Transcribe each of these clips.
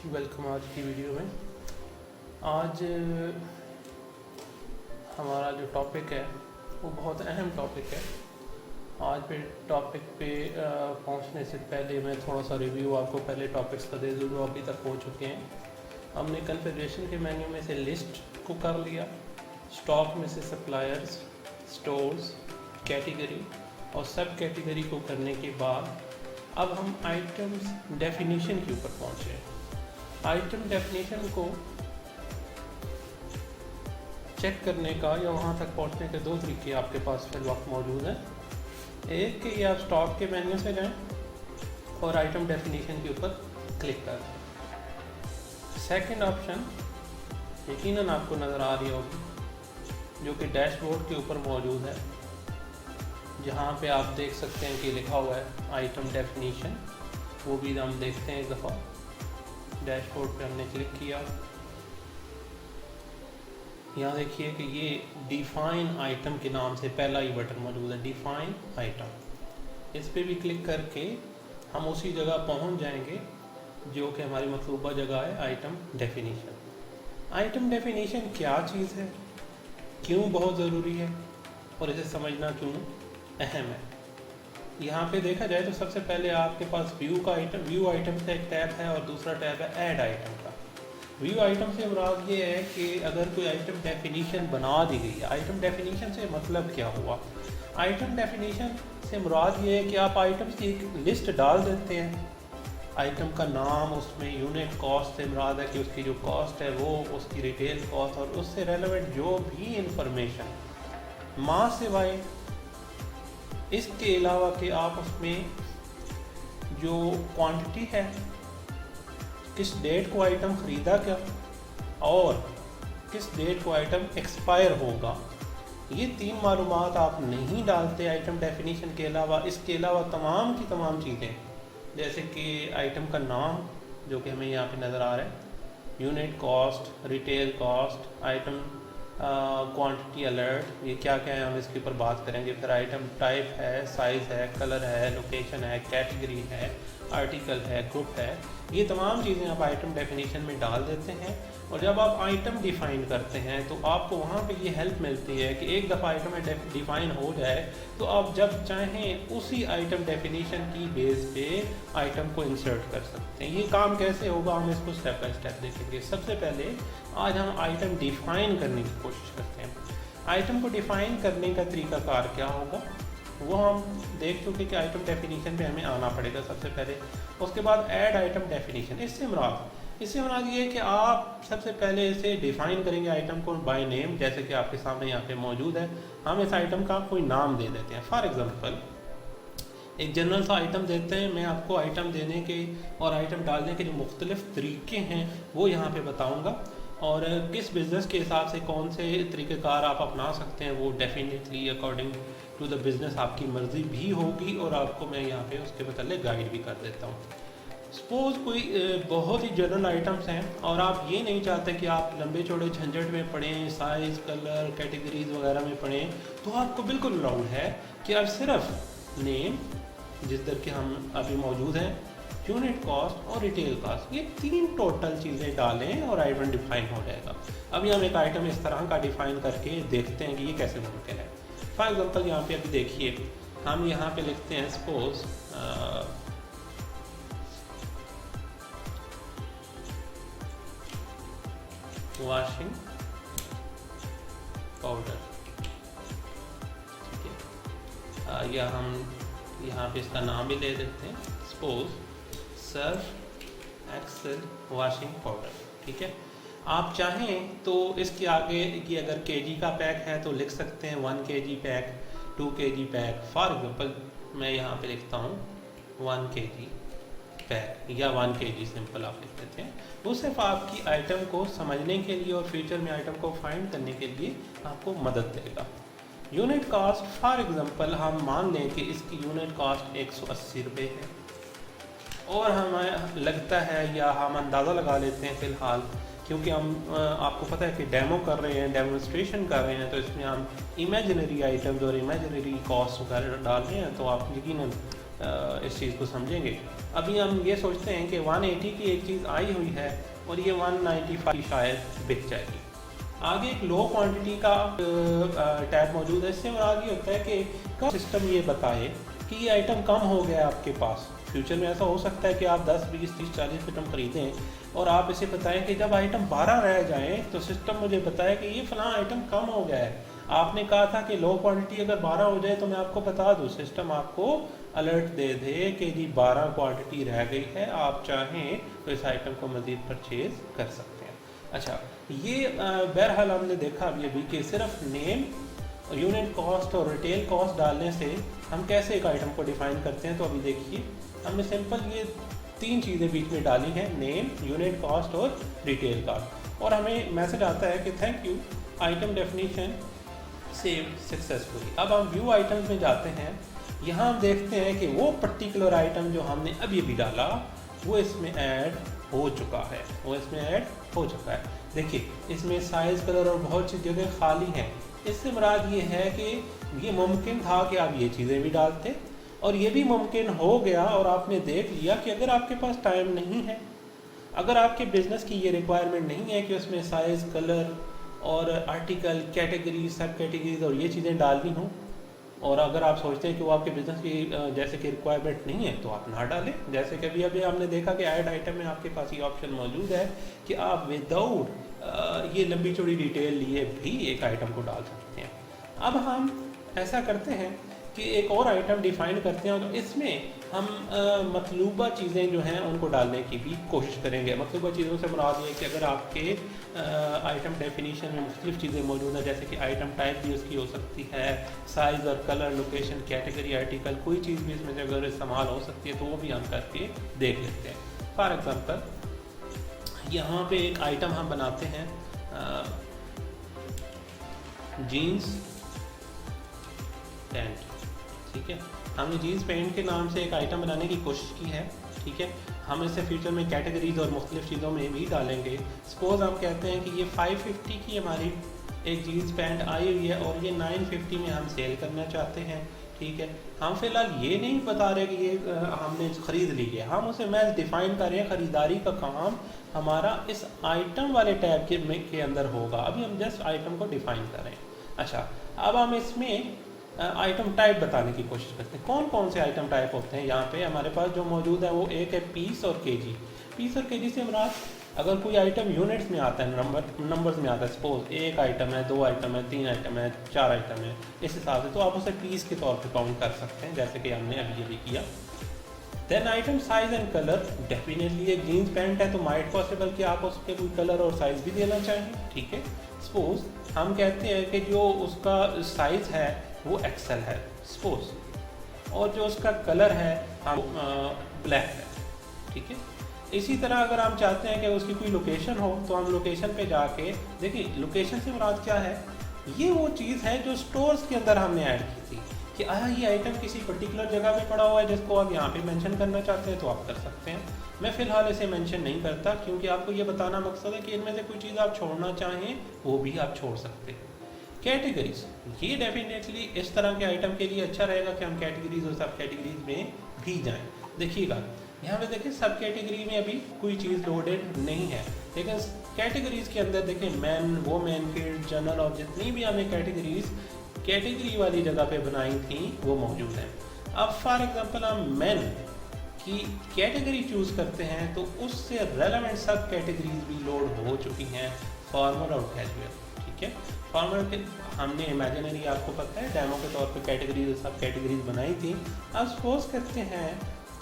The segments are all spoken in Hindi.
वेलकम आज की वीडियो में। आज हमारा जो टॉपिक है वो बहुत अहम टॉपिक है। आज पे टॉपिक पे पहुंचने से पहले मैं थोड़ा सा रिव्यू आपको पहले टॉपिक्स का दे दूँ जो अभी तक हो चुके हैं। हमने कॉन्फ़िगरेशन के मेन्यू में से लिस्ट को कर लिया, स्टॉक में से सप्लायर्स, स्टोर्स, कैटेगरी और सब कैटेगरी को करने के बाद अब हम आइटम्स डेफिनेशन के ऊपर पहुँचे। आइटम डेफिनेशन को चेक करने का या वहाँ तक पहुँचने के दो तरीके आपके पास फिल वक्त मौजूद हैं। एक कि आप स्टॉक के मेन्यू से जाएं और आइटम डेफिनेशन के ऊपर क्लिक कर दें। सेकंड ऑप्शन यकीनन आपको नज़र आ रही होगी जो कि डैशबोर्ड के ऊपर मौजूद है, जहाँ पे आप देख सकते हैं कि लिखा हुआ है आइटम डेफिनेशन। वो भी हम देखते हैं एक दफ़ा। डैशबोर्ड पे हमने क्लिक किया, यहाँ देखिए कि ये डिफाइन आइटम के नाम से पहला ही बटन मौजूद है, डिफाइन आइटम। इस पे भी क्लिक करके हम उसी जगह पहुंच जाएंगे जो कि हमारी मतलूबा जगह है, आइटम डेफिनेशन। आइटम डेफिनेशन क्या चीज़ है, क्यों बहुत ज़रूरी है और इसे समझना क्यों अहम है। यहाँ पे देखा जाए तो सबसे पहले आपके पास व्यू आइटम का एक टैब है और दूसरा टैब है ऐड आइटम का। व्यू आइटम से मुराद ये है कि अगर कोई आइटम डेफिनेशन बना दी गई है। आइटम डेफिनेशन से मतलब क्या हुआ? आइटम डेफिनेशन से मुराद ये है कि आप आइटम्स की एक लिस्ट डाल देते हैं, आइटम का नाम, उसमें यूनिट कॉस्ट से मुराद है कि उसकी जो कॉस्ट है वो उसकी रिटेल कॉस्ट और उससे रेलेवेंट जो भी इंफॉर्मेशन माँ सिवाय इसके अलावा कि आप उसमें जो क्वांटिटी है, किस डेट को आइटम ख़रीदा क्या और किस डेट को आइटम एक्सपायर होगा, ये तीन मालूमात आप नहीं डालते आइटम डेफिनेशन के अलावा। इसके अलावा तमाम की तमाम चीज़ें जैसे कि आइटम का नाम जो कि हमें यहाँ पे नज़र आ रहा है, unit cost, retail cost, item quantity alert, ये क्या क्या है हम इसके ऊपर बात करेंगे। फिर आइटम टाइप है, साइज़ है, कलर है, लोकेशन है, कैटेगरी है, आर्टिकल है, ग्रुप है, ये तमाम चीज़ें आप आइटम डेफिनेशन में डाल देते हैं। और जब आप आइटम डिफ़ाइन करते हैं तो आपको वहाँ पे ये हेल्प मिलती है कि एक दफ़ा आइटम डिफ़ाइन हो जाए तो आप जब चाहें उसी आइटम डेफिनेशन की बेस पे आइटम को इंसर्ट कर सकते हैं। ये काम कैसे होगा हम इसको स्टेप बाय स्टेप देखेंगे। सबसे पहले आज हम आइटम डिफ़ाइन करने की कोशिश करते हैं। आइटम को डिफ़ाइन करने का तरीकाकार क्या होगा वो हम देख चुके कि आइटम डेफिनेशन पे हमें आना पड़ेगा सबसे पहले। उसके बाद ऐड आइटम डेफिनेशन, इससे मुराद ये है कि आप सबसे पहले इसे डिफ़ाइन करेंगे आइटम को बाय नेम, जैसे कि आपके सामने यहाँ पे मौजूद है। हम इस आइटम का कोई नाम दे देते हैं। फॉर एग्जांपल एक जनरल सा आइटम देते हैं। मैं आपको आइटम देने के और आइटम डालने के जो मुख्तलिफ तरीके हैं वो यहाँ पे बताऊँगा और किस बिज़नेस के हिसाब से कौन से तरीक़ेकार आप अपना सकते हैं वो definitely according to the business आपकी मर्ज़ी भी होगी और आपको मैं यहाँ पे उसके मतलब गाइड भी कर देता हूँ। सपोज़ कोई बहुत ही जनरल आइटम्स हैं और आप ये नहीं चाहते कि आप लंबे चौड़े झंझट में पढ़ें, साइज़, कलर, कैटेगरीज वगैरह में पढ़ें, तो आपको बिल्कुल अलाउड है कि आप सिर्फ नेम, जिस दर के हम अभी मौजूद हैं, यूनिट कॉस्ट और रिटेल कॉस्ट, ये तीन टोटल चीज़ें डालें और आइटम डिफ़ाइन हो जाएगा। अभी हम एक आइटम इस तरह का डिफ़ाइन करके देखते हैं कि ये कैसे मुमकिन है। फॉर एग्जांपल यहाँ पे अभी देखिए, हम यहाँ पे लिखते हैं सपोज वॉशिंग पाउडर, ठीक है, या हम यहाँ पे इसका नाम भी ले देते हैं suppose Surf Excel washing powder, ठीक है। आप चाहें तो इसके आगे की अगर केजी का पैक है तो लिख सकते हैं 1 kg pack, 2 kg pack. For example मैं यहाँ पे लिखता हूँ 1 kg पैक या 1 kg सिंपल आप लिख देते हैं। वो सिर्फ आपकी आइटम को समझने के लिए और फ्यूचर में आइटम को फाइंड करने के लिए आपको मदद देगा। यूनिट कॉस्ट फॉर एग्जांपल हम मान लें कि इसकी यूनिट कॉस्ट 180 रुपये है और हमें लगता है या हम अंदाज़ा लगा लेते हैं फ़िलहाल, क्योंकि हम आपको पता है कि डेमो कर रहे हैं, डेमोन्स्ट्रेशन कर रहे हैं, तो इसमें हम इमेजिनरी आइटम्स और इमेजिनरी कॉस्ट वगैरह डाल रहे हैं, तो आप यकीनन इस चीज़ को समझेंगे। अभी हम ये सोचते हैं कि 180 की एक चीज़ आई हुई है और ये 195 शायद बिक जाएगी। आगे एक लो क्वांटिटी का टैब मौजूद है। इससे मुराद ये होता है कि कब सिस्टम ये बताए कि ये आइटम कम हो गया है आपके पास। फ्यूचर में ऐसा हो सकता है कि आप 10, 20, 30, 40 आइटम ख़रीदें और आप इसे बताएं कि जब आइटम 12 रह जाएं तो सिस्टम मुझे बताए कि ये फ़लाँ आइटम कम हो गया है। आपने कहा था कि लो क्वांटिटी अगर 12 हो जाए तो मैं आपको बता दूँ, सिस्टम आपको अलर्ट दे दे कि जी 12 क्वांटिटी रह गई है, आप चाहें तो इस आइटम को मज़ीद परचेज़ कर सकते हैं। अच्छा, ये बहरहाल हमने देखा अभी कि सिर्फ नेम, यूनिट कॉस्ट और रिटेल कॉस्ट डालने से हम कैसे एक आइटम को डिफ़ाइन करते हैं। तो अभी देखिए हमने सिंपल ये 3 चीज़ें बीच में डाली हैं, नेम, यूनिट कॉस्ट और रिटेल कॉस्ट, और हमें मैसेज आता है कि thank you, item definition saved successfully. अब हम व्यू आइटम्स में जाते हैं। यहाँ हम देखते हैं कि वो पर्टिकुलर आइटम जो हमने अभी डाला वो इसमें ऐड हो चुका है, देखिए इसमें साइज़, कलर और बहुत सी जगह खाली हैं। इससे मुराद ये है कि ये मुमकिन था कि आप ये चीज़ें भी डालते, और ये भी मुमकिन हो गया और आपने देख लिया कि अगर आपके पास टाइम नहीं है, अगर आपके बिज़नेस की ये रिक्वायरमेंट नहीं है कि उसमें साइज़, कलर और आर्टिकल, कैटेगरी, सब कैटेगरीज और ये चीज़ें डालनी हो, और अगर आप सोचते हैं कि वो आपके बिज़नेस की जैसे कि रिक्वायरमेंट नहीं है तो आप ना डालें। जैसे कि अभी हमने देखा कि ऐड आइटम में आपके पास ये ऑप्शन मौजूद है कि आप विदाउट ये लंबी चौड़ी डिटेल लिए भी एक आइटम को डाल सकते हैं। अब हम ऐसा करते हैं कि एक और आइटम डिफ़ाइन करते हैं, तो इसमें हम मतलूबा चीज़ें जो हैं उनको डालने की भी कोशिश करेंगे। मतलूबा चीज़ों से मुराद ये है कि अगर आपके आइटम डेफिनीशन में मुख्तलिफ़ चीज़ें मौजूद हैं, जैसे कि आइटम टाइप भी उसकी हो सकती है, साइज़ और कलर, लोकेशन, कैटेगरी, आर्टिकल, कोई चीज़ भी इसमें से अगर इस्तेमाल हो सकती है तो वो भी हम करके देख लेते हैं। फॉर एग्ज़ाम्पल यहाँ पे एक आइटम हम बनाते हैं जीन्स पैंट, ठीक है। हमने जीन्स पैंट के नाम से एक आइटम बनाने की कोशिश की है, ठीक है। हम इसे फ्यूचर में कैटेगरीज और मुख्तलिफ़ चीज़ों में भी डालेंगे। सपोज़ हम कहते हैं कि ये 550 की हमारी एक जीन्स पैंट आई हुई है और ये 950 में हम सेल करना चाहते हैं, ठीक है। हम फिलहाल ये नहीं बता रहे कि ये हमने ख़रीद ली है, हम उसे मैं डिफ़ाइन कर रहे हैं। ख़रीदारी का काम हमारा इस आइटम वाले टैब के अंदर होगा। अभी हम जस्ट आइटम को डिफ़ाइन कर रहे हैं। अच्छा, अब हम इसमें आइटम टाइप बताने की कोशिश करते हैं। कौन कौन से आइटम टाइप होते हैं यहाँ पे हमारे पास जो मौजूद है, वो एक है पीस और केजी। पीस और केजी से मुराद अगर कोई आइटम यूनिट्स में आता है, नंबर्स में आता है, सपोज एक आइटम है, 2 आइटम है, 3 आइटम है, 4 आइटम है, इस हिसाब से तो आप उसे पीस के तौर पे काउंट कर सकते हैं, जैसे कि हमने अभी किया। Then item size and colour, definitely एक जीन्स पैंट है तो माइट पॉसिबल कि आप उसके कोई कलर और साइज़ भी देना चाहें, ठीक है। सपोज हम कहते हैं कि जो उसका साइज़ है वो एक्सेल है सपोज, और जो उसका कलर है हम ब्लैक है, ठीक है। इसी तरह अगर हम चाहते हैं कि उसकी कोई लोकेशन हो तो हम लोकेशन पे जाके देखिए, लोकेशन से मुराद क्या है, ये वो चीज़ है जो स्टोर्स के अंदर हमने ऐड की थी कि ये आइटम किसी पर्टिकुलर जगह पे पड़ा हुआ है जिसको आप यहाँ पे मेंशन करना चाहते हैं तो आप कर सकते हैं। मैं फ़िलहाल इसे मेंशन नहीं करता क्योंकि आपको ये बताना मकसद है कि इनमें से कोई चीज़ आप छोड़ना चाहें वो भी आप छोड़ सकते हैं। कैटेगरीज, ये डेफिनेटली इस तरह के आइटम के लिए अच्छा रहेगा कि हम कैटेगरीज और सब कैटेगरीज में भी जाएं। देखिएगा यहाँ पे देखिए सब कैटेगरी में अभी कोई चीज़ लोडेड नहीं है, लेकिन कैटेगरीज के अंदर देखिए मैन, वोमेन, किड्स, जनरल और जितनी भी हमने कैटेगरी वाली जगह पे बनाई थी वो मौजूद हैं। अब फॉर एग्जांपल हम मैन की कैटेगरी चूज़ करते हैं तो उससे रेलेवेंट सब कैटेगरीज भी लोड हो चुकी हैं, फॉर्मल और कैजुअल, ठीक है। फॉर्मल के हमने इमेजिनरी, आपको पता है, डेमो के तौर पे कैटेगरीज सब कैटेगरीज बनाई थी। अब सपोज करते हैं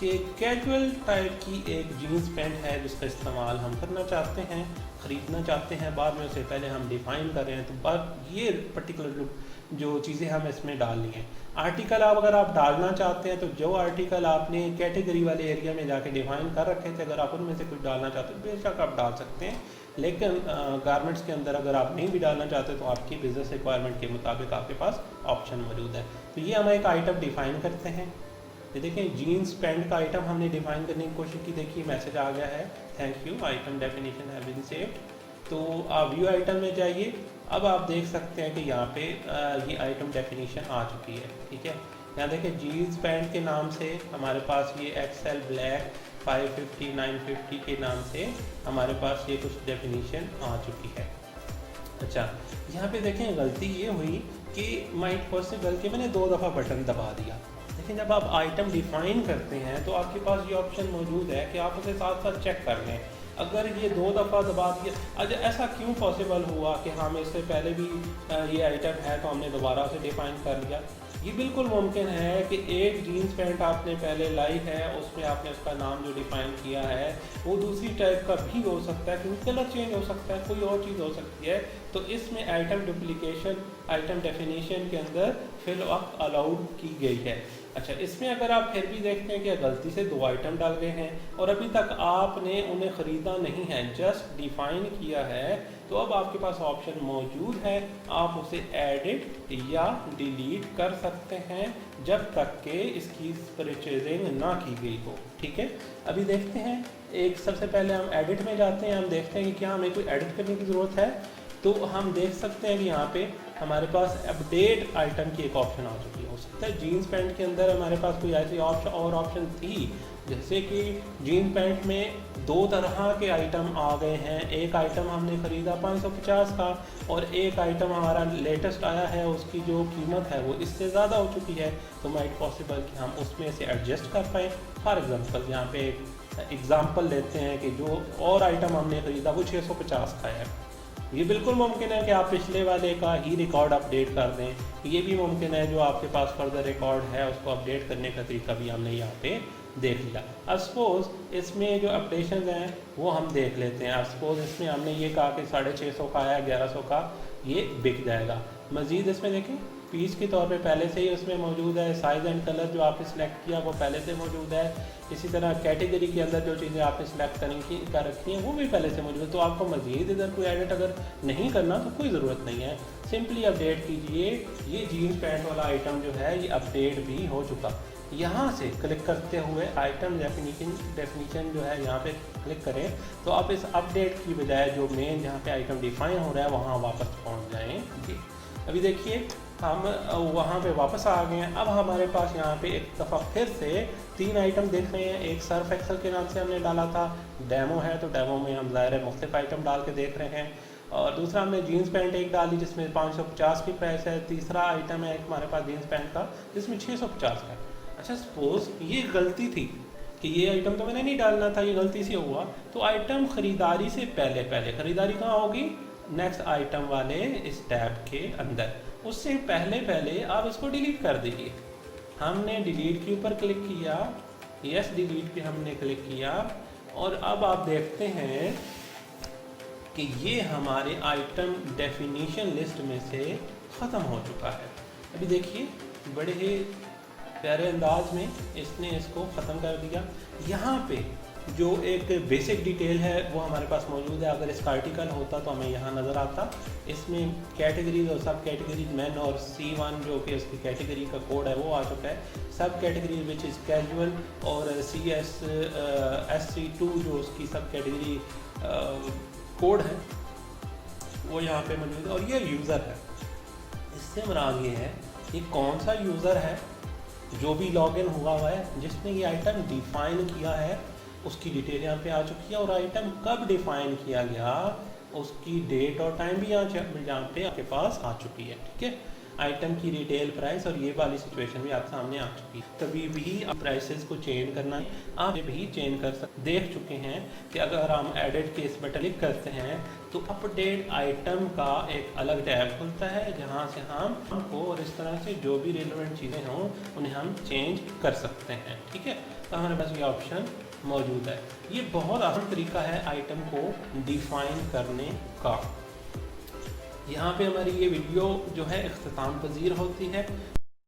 कि कैजुअल टाइप की एक जीन्स पैंट है जिसका इस्तेमाल हम करना चाहते हैं, ख़रीदना चाहते हैं, बाद में उसे पहले हम डिफ़ाइन कर रहे हैं, तो बाद ये पर्टिकुलर जो चीज़ें हम इसमें डालनी है। आर्टिकल अगर आप डालना चाहते हैं तो जो आर्टिकल आपने कैटेगरी वाले एरिया में जाके डिफ़ाइन कर रखे थे, अगर आप उनमें से कुछ डालना चाहते हैं बेशक आप डाल सकते हैं, लेकिन गारमेंट्स के अंदर अगर आप नहीं भी डालना चाहते तो आपकी बिज़नेस रिक्वायरमेंट के मुताबिक आपके पास ऑप्शन मौजूद है। तो ये हम एक आइटम डिफ़ाइन करते हैं। ये देखें जीन्स पैंट का आइटम हमने डिफ़ाइन करने की कोशिश की, देखिए मैसेज आ गया है, thank you, item definition have been saved. तो आप व्यू आइटम में जाइए, अब आप देख सकते हैं कि यहाँ पे ये आइटम डेफिनेशन आ चुकी है, ठीक है। यहाँ देखें जीन्स पैंट के नाम से हमारे पास ये एक्सएल ब्लैक 550 950 के नाम से हमारे पास ये कुछ डेफिनेशन आ चुकी है। अच्छा, यहाँ पे देखें गलती ये हुई कि माइट पॉसिबल कि मैंने 2 दफ़ा बटन दबा दिया। लेकिन जब आप आइटम डिफाइन करते हैं तो आपके पास ये ऑप्शन मौजूद है कि आप उसे साथ साथ चेक कर लें। अगर ये 2 दफ़ा दबा दिया, अच्छा ऐसा क्यों पॉसिबल हुआ कि हम इससे पहले भी ये आइटम है तो हमने दोबारा उसे डिफाइन कर लिया? ये बिल्कुल मुमकिन है कि एक जीन्स पैंट आपने पहले लाई है, उसमें आपने उसका नाम जो डिफ़ाइन किया है वो दूसरी टाइप का भी हो सकता है, क्योंकि कलर चेंज हो सकता है, कोई और चीज़ हो सकती है। तो इसमें आइटम डुप्लीकेशन आइटम डेफिनेशन के अंदर फिल वक्त अलाउड की गई है। अच्छा, इसमें अगर आप फिर भी देखते हैं कि गलती से 2 आइटम डाल गए हैं और अभी तक आपने उन्हें ख़रीदा नहीं है, जस्ट डिफ़ाइन किया है, तो अब आपके पास ऑप्शन मौजूद है, आप उसे एडिट या डिलीट कर सकते हैं जब तक कि इसकी परचेजिंग ना की गई हो। ठीक है, अभी देखते हैं, एक सबसे पहले हम एडिट में जाते हैं, हम देखते हैं कि क्या हमें कोई एडिट करने की ज़रूरत है। तो हम देख सकते हैं कि यहाँ पे हमारे पास अपडेट आइटम की एक ऑप्शन आ चुकी है। हो सकता है जीन्स पैंट के अंदर हमारे पास कोई ऐसी ऑप्शन थी, जैसे कि जीन्स पैंट में 2 तरह के आइटम आ गए हैं। एक आइटम हमने ख़रीदा 550 का और एक आइटम हमारा लेटेस्ट आया है, उसकी जो कीमत है वो इससे ज़्यादा हो चुकी है। तो माइट पॉसिबल कि हम उसमें से एडजस्ट कर पाएँ। फॉर एग्ज़ाम्पल यहाँ पे एक एग्ज़ाम्पल लेते हैं कि जो और आइटम हमने ख़रीदा वो 650 का है। ये बिल्कुल मुमकिन है कि आप पिछले वाले का ही रिकॉर्ड अपडेट कर दें। ये भी मुमकिन है जो आपके पास फर्दर रिकॉर्ड है उसको अपडेट करने का तरीका भी हमने यहाँ पे देख लिया। अब सपोज़ इसमें जो अपडेशन हैं वो हम देख लेते हैं। अब सपोज़ इसमें हमने ये कहा कि 650 का आया, 1100 का ये बिक जाएगा। मज़ीद इसमें देखें पीस के तौर पे पहले से ही उसमें मौजूद है, साइज़ एंड कलर जो आपने सिलेक्ट किया वो पहले से मौजूद है। इसी तरह कैटेगरी के अंदर जो चीज़ें आपने सिलेक्ट कर रखी हैं वो भी पहले से मौजूद है। तो आपको मज़ीद इधर कोई एडिट अगर नहीं करना तो कोई ज़रूरत नहीं है, सिंपली अपडेट कीजिए। ये जीन्स पैंट वाला आइटम जो है ये अपडेट भी हो चुका। यहाँ से क्लिक करते हुए आइटम डेफिनीशन जो है यहाँ पे क्लिक करें तो आप इस अपडेट की बजाय जो मेन जहाँ पे आइटम डिफाइन हो रहा है वहाँ वापस पहुँच जाएंगे। अभी देखिए हम वहाँ पे वापस आ गए हैं। अब हमारे पास यहाँ पे एक दफ़ा फिर से 3 आइटम देख रहे हैं। एक सर्फ एक्सल के नाम से हमने डाला था, डेमो है तो डेमो में हम ज़ाहिर है मुख्तलिफ आइटम डाल के देख रहे हैं। और दूसरा हमने जीन्स पैंट एक डाली जिसमें 550 की प्राइस है। तीसरा आइटम है हमारे पास जीन्स पैंट का जिसमें 650 का है। अच्छा, सपोज़ ये गलती थी कि ये आइटम तो मैंने नहीं डालना था, ये गलती से हुआ। तो आइटम ख़रीदारी से पहले ख़रीदारी कहाँ होगी? नेक्स्ट आइटम वाले इस टैब के अंदर। उससे पहले आप इसको डिलीट कर दीजिए। हमने डिलीट के ऊपर क्लिक किया, यस डिलीट पे हमने क्लिक किया और अब आप देखते हैं कि ये हमारे आइटम डेफिनेशन लिस्ट में से ख़त्म हो चुका है। अभी देखिए बड़े ही प्यारे अंदाज में इसने इसको ख़त्म कर दिया। यहाँ पे जो एक बेसिक डिटेल है वो हमारे पास मौजूद है। अगर इसका आर्टिकल होता तो हमें यहाँ नज़र आता। इसमें कैटेगरीज और सब कैटेगरीज मैन और C1 जो कि उसकी कैटेगरी का कोड है वो आ चुका है। सब कैटेगरी विच इज़ कैजुअल और SC2 जो उसकी सब कैटेगरी कोड है वो यहाँ पे मौजूद है। और ये यूज़र है, इससे मुराद ये है कि कौन सा यूज़र है जो भी लॉगिन हुआ है जिसने ये आइटम डिफ़ाइन किया है, उसकी डिटेल यहाँ पे आ चुकी है। और आइटम कब डिफ़ाइन किया गया उसकी डेट और टाइम भी यहाँ पे आपके पास आ चुकी है। ठीक है, आइटम की रिटेल प्राइस और ये वाली सिचुएशन भी आप सामने आ चुकी है। कभी भी आप प्राइसेस को चेंज करना है आप भी चेंज कर सकते। देख चुके हैं कि अगर हम एडिट के इस पर क्लिक करते हैं तो अपडेट आइटम का एक अलग टैब खुलता है जहाँ से हमको और इस तरह से जो भी रिलेवेंट चीज़ें हों उन्हें हम चेंज कर सकते हैं। ठीक है, तो हमारे पास ये ऑप्शन मौजूद है। ये बहुत आसान तरीका है आइटम को डिफ़ाइन करने का। यहाँ पे हमारी ये वीडियो जो है इख्तिताम पज़ीर होती है।